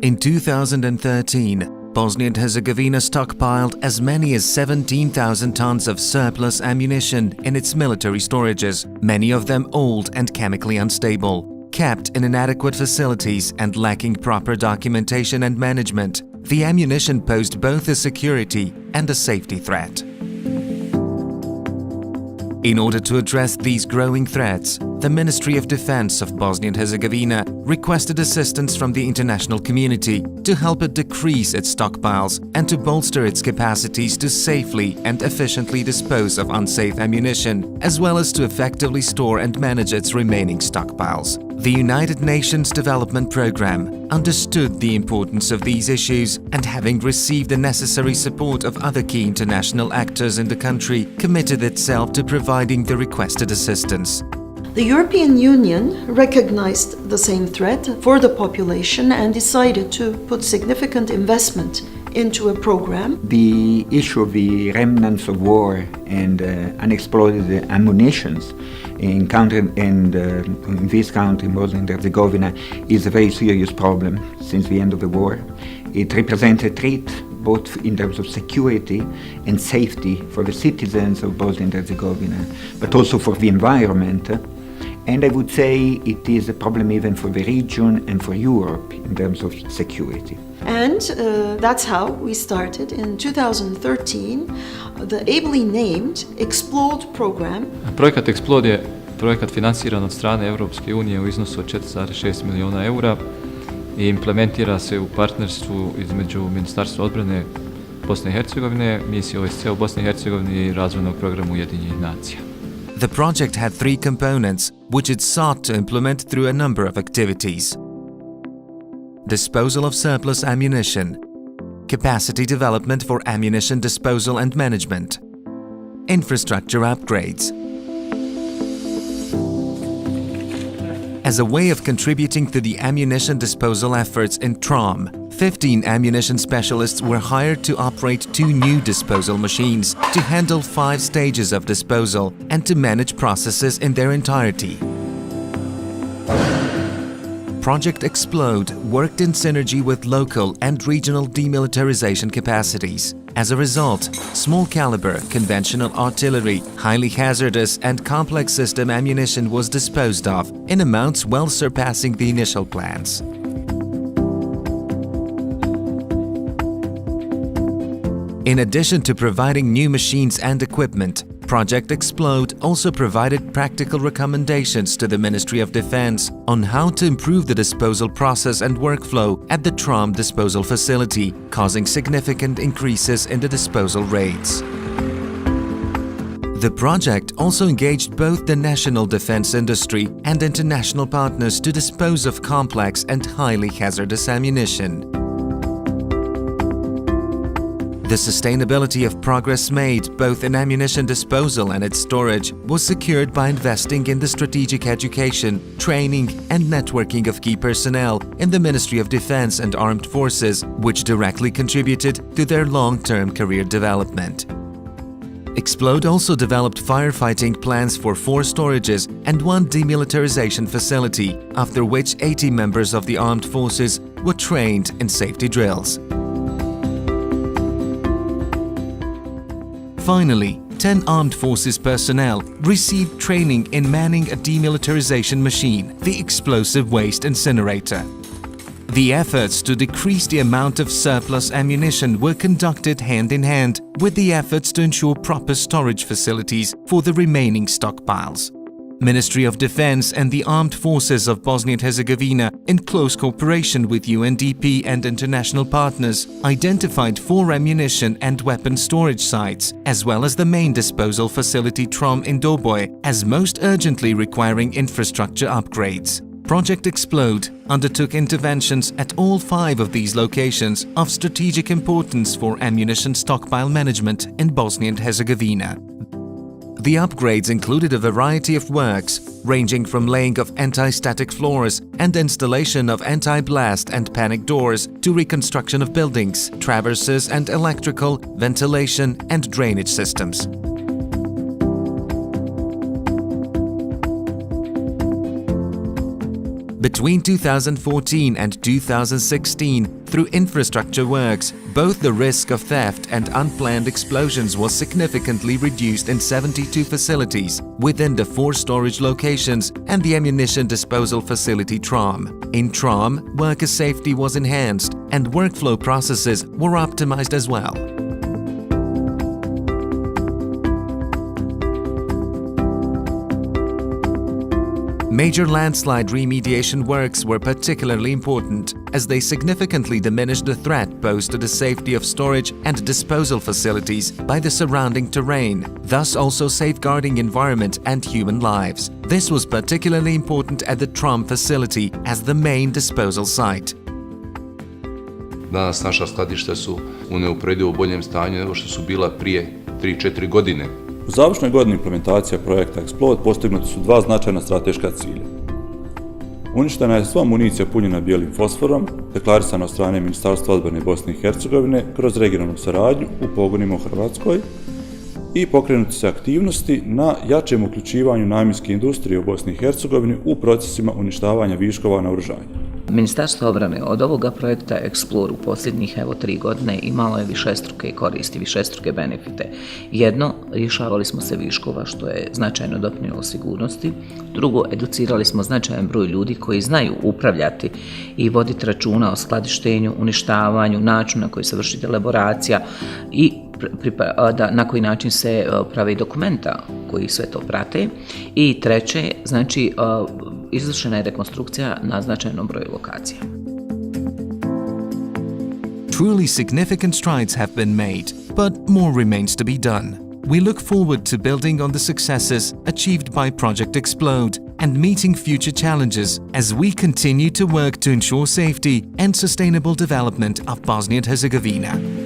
In 2013, Bosnia and Herzegovina stockpiled as many as 17,000 tons of surplus ammunition in its military storages, many of them old and chemically unstable. Kept in inadequate facilities and lacking proper documentation and management, the ammunition posed both a security and a safety threat. In order to address these growing threats, the Ministry of Defense of Bosnia and Herzegovina requested assistance from the international community to help it decrease its stockpiles and to bolster its capacities to safely and efficiently dispose of unsafe ammunition, as well as to effectively store and manage its remaining stockpiles. The United Nations Development Programme understood the importance of these issues and, having received the necessary support of other key international actors in the country, committed itself to providing the requested assistance. The European Union recognized the same threat for the population and decided to put significant investment into a program. The issue of the remnants of war and unexploded ammunitions in this country, Bosnia and Herzegovina, is a very serious problem since the end of the war. It represents a threat both in terms of security and safety for the citizens of Bosnia and Herzegovina, but also for the environment. And I would say it is a problem even for the region and for Europe in terms of security. And that's how we started in 2013 the ably named Explode program. Projekat Explode je projekat financiran od strane Europske unije u iznosu od 4,6 milijuna eura i implementira se u partnerstvu između Ministarstva odbrane Bosne i Hercegovine, misije OSCE u Bosni i Hercegovini i razvojnog programa Ujedinjenih nacija. The project had three components, which it sought to implement through a number of activities: disposal of surplus ammunition, capacity development for ammunition disposal and management, infrastructure upgrades. As a way of contributing to the ammunition disposal efforts in Trom, 15 ammunition specialists were hired to operate 2 new disposal machines to handle 5 stages of disposal and to manage processes in their entirety. Project Explode worked in synergy with local and regional demilitarization capacities. As a result, small caliber, conventional artillery, highly hazardous and complex system ammunition was disposed of in amounts well surpassing the initial plans. In addition to providing new machines and equipment, Project Explode also provided practical recommendations to the Ministry of Defense on how to improve the disposal process and workflow at the Trom disposal facility, causing significant increases in the disposal rates. The project also engaged both the national defense industry and international partners to dispose of complex and highly hazardous ammunition. The sustainability of progress made both in ammunition disposal and its storage was secured by investing in the strategic education, training and networking of key personnel in the Ministry of Defense and Armed Forces, which directly contributed to their long-term career development. Explode also developed firefighting plans for 4 storages and 1 demilitarization facility, after which 80 members of the armed forces were trained in safety drills. Finally, 10 armed forces personnel received training in manning a demilitarization machine, the explosive waste incinerator. The efforts to decrease the amount of surplus ammunition were conducted hand in hand with the efforts to ensure proper storage facilities for the remaining stockpiles. Ministry of Defense and the Armed Forces of Bosnia and Herzegovina, in close cooperation with UNDP and international partners, identified 4 ammunition and weapon storage sites, as well as the main disposal facility Trom in Doboj, as most urgently requiring infrastructure upgrades. Project Explode undertook interventions at all 5 of these locations of strategic importance for ammunition stockpile management in Bosnia and Herzegovina. The upgrades included a variety of works, ranging from laying of anti-static floors and installation of anti-blast and panic doors to reconstruction of buildings, traverses and electrical, ventilation and drainage systems. Between 2014 and 2016, through infrastructure works, both the risk of theft and unplanned explosions was significantly reduced in 72 facilities within the 4 storage locations and the ammunition disposal facility TRAM. In TRAM, worker safety was enhanced and workflow processes were optimized as well. Major landslide remediation works were particularly important, as they significantly diminished the threat posed to the safety of storage and disposal facilities by the surrounding terrain, thus also safeguarding environment and human lives. This was particularly important at the TRAM facility as the main disposal site. Danas naša skladišta su u neuporedivo boljem stanju nego što su bila prije 3-4 godine. U završnoj godini implementacija projekta Explode postignuti su 2 značajna strateška cilja. Uništena je sva municija punjena bijelim fosforom, deklarisana od strane Ministarstva odbrane Bosne i Hercegovine kroz regionalnu saradnju u pogonima u Hrvatskoj i pokrenuti se aktivnosti na jačem uključivanju namjenske industrije u Bosni i Hercegovini u procesima uništavanja viškova naoružanja. Ministarstvo obrane od ovoga projekta Explore u posljednjih 3 godine imalo je višestruke koristi, višestruke benefite. Jedno, rješavali smo se viškova što je značajno doprinijelo sigurnosti. Drugo, educirali smo značajan broj ljudi koji znaju upravljati i voditi računa o skladištenju, uništavanju, načinu na koji se vrši elaboracija i na koji način se pravi dokumenta koji sve to prate. I treće, znači, izvršena je rekonstrukcija na značajnom broju lokacija. Truly significant strides have been made, but more remains to be done. We look forward to building on the successes achieved by Project Explode and meeting future challenges as we continue to work to ensure safety and sustainable development of Bosnia and Herzegovina.